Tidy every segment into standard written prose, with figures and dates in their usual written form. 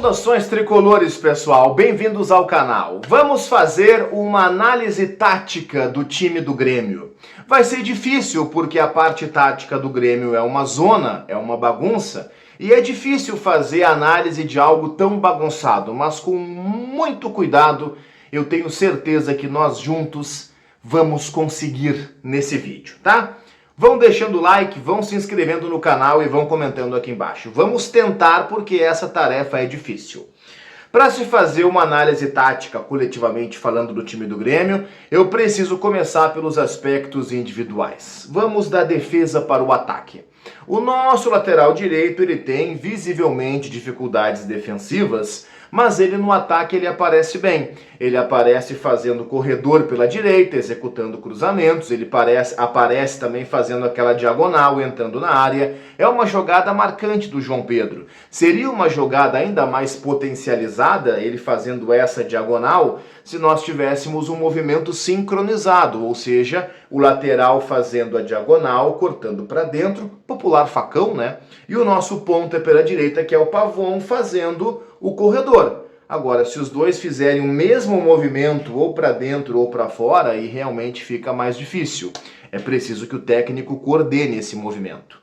Saudações tricolores, pessoal, bem-vindos ao canal. Vamos fazer uma análise tática do time do Grêmio. Vai ser difícil porque a parte tática do Grêmio é uma zona, é uma bagunça, e é difícil fazer análise de algo tão bagunçado, mas com muito cuidado, eu tenho certeza que nós juntos vamos conseguir nesse vídeo, tá? Vão deixando o like, vão se inscrevendo no canal e vão comentando aqui embaixo. Vamos tentar porque essa tarefa é difícil. Para se fazer uma análise tática, coletivamente falando do time do Grêmio, eu preciso começar pelos aspectos individuais. Vamos da defesa para o ataque. O nosso lateral direito ele tem visivelmente dificuldades defensivas, mas ele no ataque ele aparece bem. Ele aparece fazendo corredor pela direita, executando cruzamentos, ele aparece também fazendo aquela diagonal, entrando na área. É uma jogada marcante do João Pedro. Seria uma jogada ainda mais potencializada, ele fazendo essa diagonal, se nós tivéssemos um movimento sincronizado, ou seja, o lateral fazendo a diagonal, cortando para dentro, popular facão, né? E o nosso ponta pela direita, que é o Pavon, fazendo o corredor. Agora, se os dois fizerem o mesmo movimento, ou para dentro ou para fora, aí realmente fica mais difícil. É preciso que o técnico coordene esse movimento.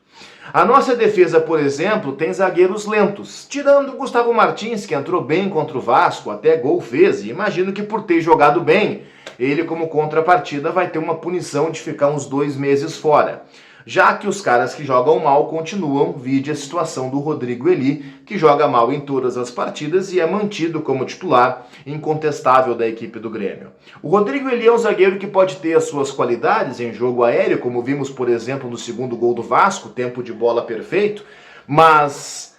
A nossa defesa, por exemplo, tem zagueiros lentos, tirando o Gustavo Martins, que entrou bem contra o Vasco, até gol fez, e imagino que por ter jogado bem, ele como contrapartida vai ter uma punição de ficar uns 2 meses fora. Já que os caras que jogam mal continuam, vide a situação do Rodrigo Eli, que joga mal em todas as partidas e é mantido como titular incontestável da equipe do Grêmio. O Rodrigo Eli é um zagueiro que pode ter as suas qualidades em jogo aéreo, como vimos, por exemplo, no segundo gol do Vasco, tempo de bola perfeito, mas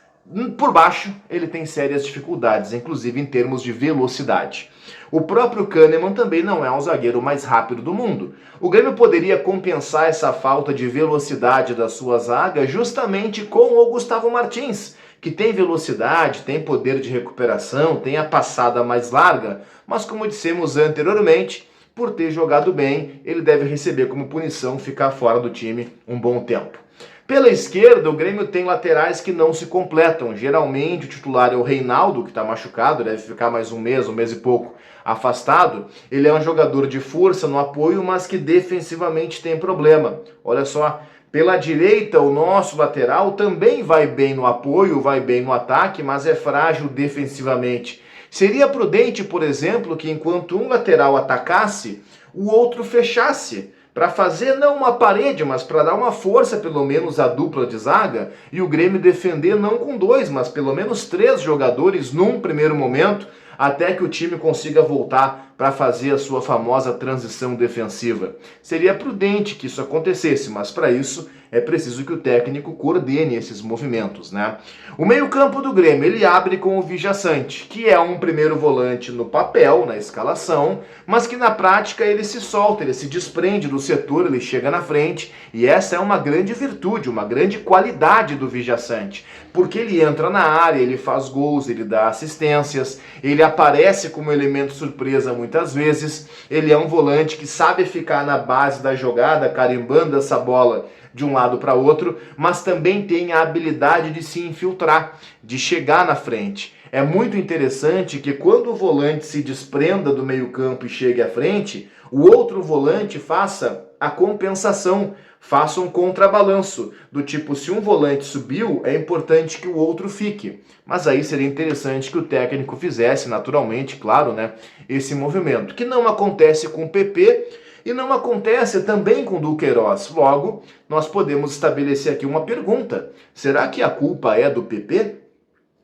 por baixo ele tem sérias dificuldades, inclusive em termos de velocidade. O próprio Kahneman também não é um zagueiro mais rápido do mundo. O Grêmio poderia compensar essa falta de velocidade da sua zaga justamente com o Gustavo Martins, que tem velocidade, tem poder de recuperação, tem a passada mais larga, mas como dissemos anteriormente, por ter jogado bem, ele deve receber como punição ficar fora do time um bom tempo. Pela esquerda, o Grêmio tem laterais que não se completam. Geralmente o titular é o Reinaldo, que está machucado, deve ficar mais um mês e pouco afastado. Ele é um jogador de força no apoio, mas que defensivamente tem problema. Olha só, pela direita o nosso lateral também vai bem no apoio, vai bem no ataque, mas é frágil defensivamente. Seria prudente, por exemplo, que enquanto um lateral atacasse, o outro fechasse, para fazer não uma parede, mas para dar uma força pelo menos à dupla de zaga, e o Grêmio defender não com 2, mas pelo menos 3 jogadores num primeiro momento, até que o time consiga voltar para fazer a sua famosa transição defensiva. Seria prudente que isso acontecesse, mas para isso é preciso que o técnico coordene esses movimentos, né? O meio-campo do Grêmio, ele abre com o Vijaçante, que é um primeiro volante no papel, na escalação, mas que na prática ele se solta, ele se desprende do setor, ele chega na frente, e essa é uma grande virtude, uma grande qualidade do Vijaçante, porque ele entra na área, ele faz gols, ele dá assistências, ele aparece como elemento surpresa muitas vezes, ele é um volante que sabe ficar na base da jogada, carimbando essa bola de um lado para outro, mas também tem a habilidade de se infiltrar, de chegar na frente. É muito interessante que quando o volante se desprenda do meio-campo e chegue à frente, o outro volante faça a compensação, faça um contrabalanço, do tipo, se um volante subiu, é importante que o outro fique. Mas aí seria interessante que o técnico fizesse, naturalmente, claro, né, esse movimento, que não acontece com o PP, e não acontece também com o Duqueiroz. Logo, nós podemos estabelecer aqui uma pergunta. Será que a culpa é do PP?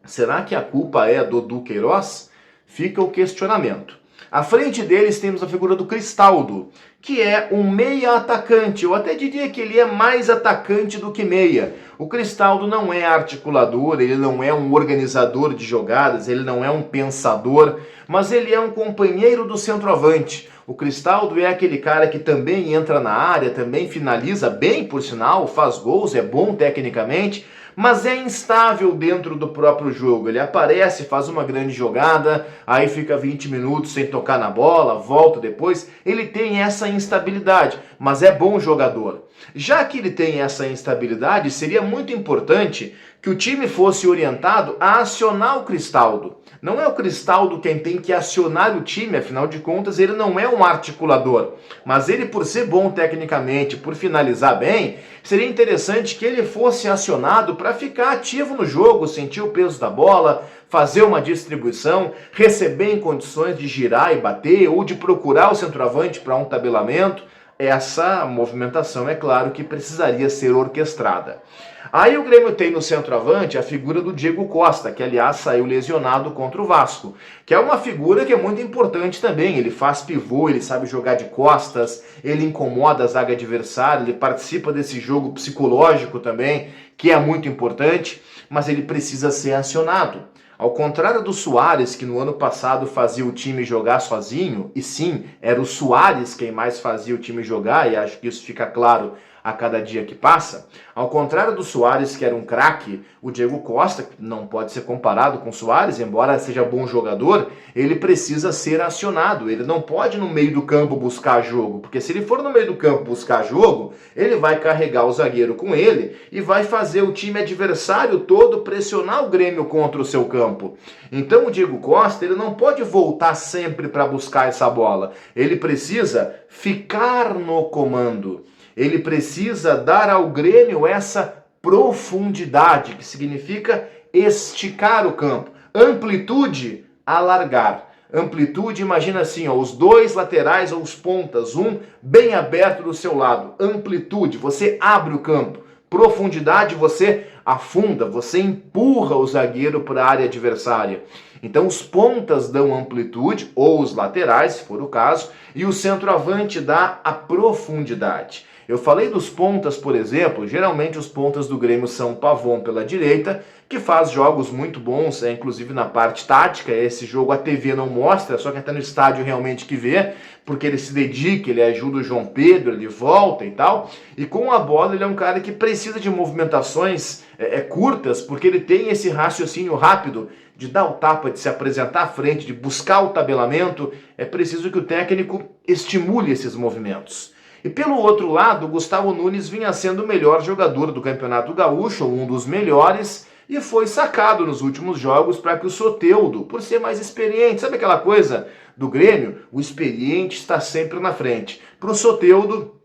Será que a culpa é do Duqueiroz? Fica o questionamento. À frente deles temos a figura do Cristaldo, que é um meia atacante. Eu até diria que ele é mais atacante do que meia. O Cristaldo não é articulador, ele não é um organizador de jogadas, ele não é um pensador, mas ele é um companheiro do centroavante. O Cristaldo é aquele cara que também entra na área, também finaliza bem, por sinal, faz gols, é bom tecnicamente, mas é instável dentro do próprio jogo. Ele aparece, faz uma grande jogada, aí fica 20 minutos sem tocar na bola, volta depois. Ele tem essa instabilidade, mas é bom jogador. Já que ele tem essa instabilidade, seria muito importante que o time fosse orientado a acionar o Cristaldo. Não é o Cristaldo quem tem que acionar o time, afinal de contas ele não é um articulador. Mas ele, por ser bom tecnicamente, por finalizar bem, seria interessante que ele fosse acionado para ficar ativo no jogo, sentir o peso da bola, fazer uma distribuição, receber em condições de girar e bater ou de procurar o centroavante para um tabelamento. Essa movimentação, é claro, que precisaria ser orquestrada. Aí o Grêmio tem no centroavante a figura do Diego Costa, que aliás saiu lesionado contra o Vasco, que é uma figura que é muito importante também. Ele faz pivô, ele sabe jogar de costas, ele incomoda a zaga adversária, ele participa desse jogo psicológico também, que é muito importante, mas ele precisa ser acionado. Ao contrário do Soares, que no ano passado fazia o time jogar sozinho, e sim, era o Soares quem mais fazia o time jogar, e acho que isso fica claro a cada dia que passa. Ao contrário do Soares, que era um craque, o Diego Costa, que não pode ser comparado com o Soares, embora seja bom jogador, ele precisa ser acionado. Ele não pode no meio do campo buscar jogo, porque se ele for no meio do campo buscar jogo, ele vai carregar o zagueiro com ele e vai fazer o time adversário todo pressionar o Grêmio contra o seu campo. Então o Diego Costa, ele não pode voltar sempre para buscar essa bola. Ele precisa ficar no comando. Ele precisa dar ao Grêmio essa profundidade, que significa esticar o campo. Amplitude, alargar. Amplitude, imagina assim, ó, os dois laterais ou os pontas, um bem aberto do seu lado. Amplitude, você abre o campo. Profundidade, você afunda, você empurra o zagueiro para a área adversária. Então os pontas dão amplitude, ou os laterais, se for o caso, e o centroavante dá a profundidade. Eu falei dos pontas, por exemplo, geralmente os pontas do Grêmio são o Pavon pela direita, que faz jogos muito bons, inclusive na parte tática. Esse jogo a TV não mostra, só quem está no estádio realmente que vê, porque ele se dedica, ele ajuda o João Pedro, ele volta e tal. E com a bola ele é um cara que precisa de movimentações curtas, porque ele tem esse raciocínio rápido de dar o tapa, de se apresentar à frente, de buscar o tabelamento. É preciso que o técnico estimule esses movimentos. E pelo outro lado, o Gustavo Nunes vinha sendo o melhor jogador do Campeonato Gaúcho, um dos melhores, e foi sacado nos últimos jogos para que o Soteldo, por ser mais experiente, sabe aquela coisa do Grêmio? O experiente está sempre na frente. Para o Soteldo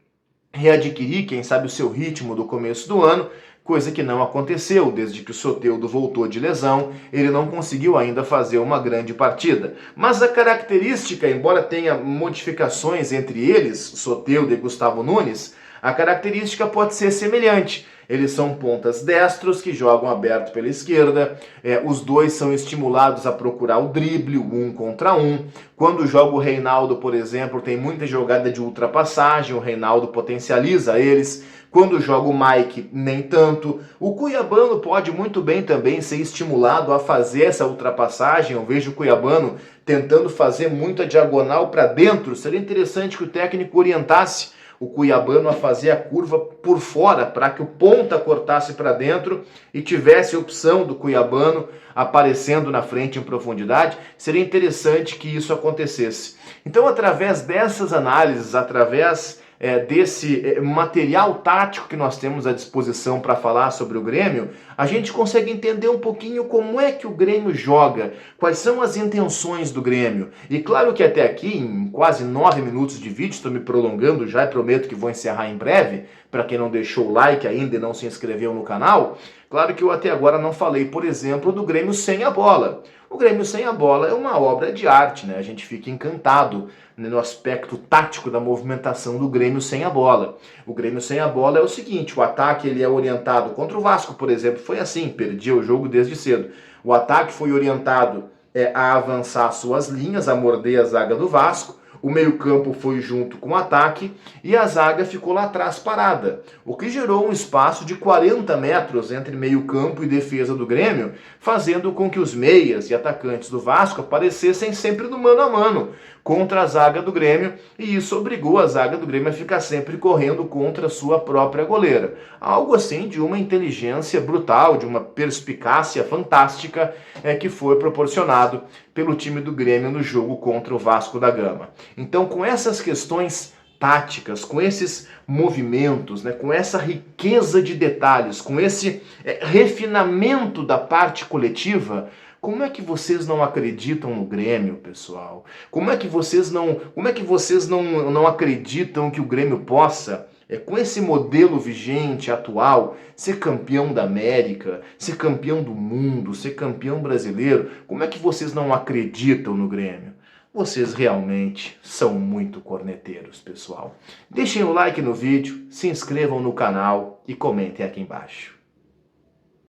readquirir, quem sabe, o seu ritmo do começo do ano, coisa que não aconteceu. Desde que o Soteldo voltou de lesão, ele não conseguiu ainda fazer uma grande partida. Mas a característica, embora tenha modificações entre eles, Soteldo e Gustavo Nunes, a característica pode ser semelhante. Eles são pontas destros que jogam aberto pela esquerda, os dois são estimulados a procurar o drible, o 1 contra 1. Quando joga o Reinaldo, por exemplo, tem muita jogada de ultrapassagem, o Reinaldo potencializa eles. Quando joga o Mike, nem tanto. O Cuiabano pode muito bem também ser estimulado a fazer essa ultrapassagem. Eu vejo o Cuiabano tentando fazer muita diagonal para dentro. Seria interessante que o técnico orientasse o Cuiabano a fazer a curva por fora, para que o ponta cortasse para dentro e tivesse a opção do Cuiabano aparecendo na frente em profundidade. Seria interessante que isso acontecesse. Então, através dessas análises, através desse material tático que nós temos à disposição para falar sobre o Grêmio, a gente consegue entender um pouquinho como é que o Grêmio joga, quais são as intenções do Grêmio. E claro que até aqui, em quase 9 minutos de vídeo, estou me prolongando já e prometo que vou encerrar em breve, para quem não deixou o like ainda e não se inscreveu no canal, claro que eu até agora não falei, por exemplo, do Grêmio sem a bola. O Grêmio sem a bola é uma obra de arte, né? A gente fica encantado no aspecto tático da movimentação do Grêmio sem a bola. O Grêmio sem a bola é o seguinte, o ataque ele é orientado contra o Vasco, por exemplo, foi assim, perdia o jogo desde cedo. O ataque foi orientado a avançar suas linhas, a morder a zaga do Vasco. O meio-campo foi junto com o ataque e a zaga ficou lá atrás parada, o que gerou um espaço de 40 metros entre meio-campo e defesa do Grêmio, fazendo com que os meias e atacantes do Vasco aparecessem sempre no mano a mano contra a zaga do Grêmio, e isso obrigou a zaga do Grêmio a ficar sempre correndo contra a sua própria goleira. Algo assim de uma inteligência brutal, de uma perspicácia fantástica que foi proporcionado pelo time do Grêmio no jogo contra o Vasco da Gama. Então, com essas questões táticas, com esses movimentos, né, com essa riqueza de detalhes, com esse refinamento da parte coletiva, como é que vocês não acreditam no Grêmio, pessoal? Como é que vocês não acreditam que o Grêmio possa, com esse modelo vigente, atual, ser campeão da América, ser campeão do mundo, ser campeão brasileiro? Como é que vocês não acreditam no Grêmio? Vocês realmente são muito corneteiros, pessoal. Deixem o like no vídeo, se inscrevam no canal e comentem aqui embaixo.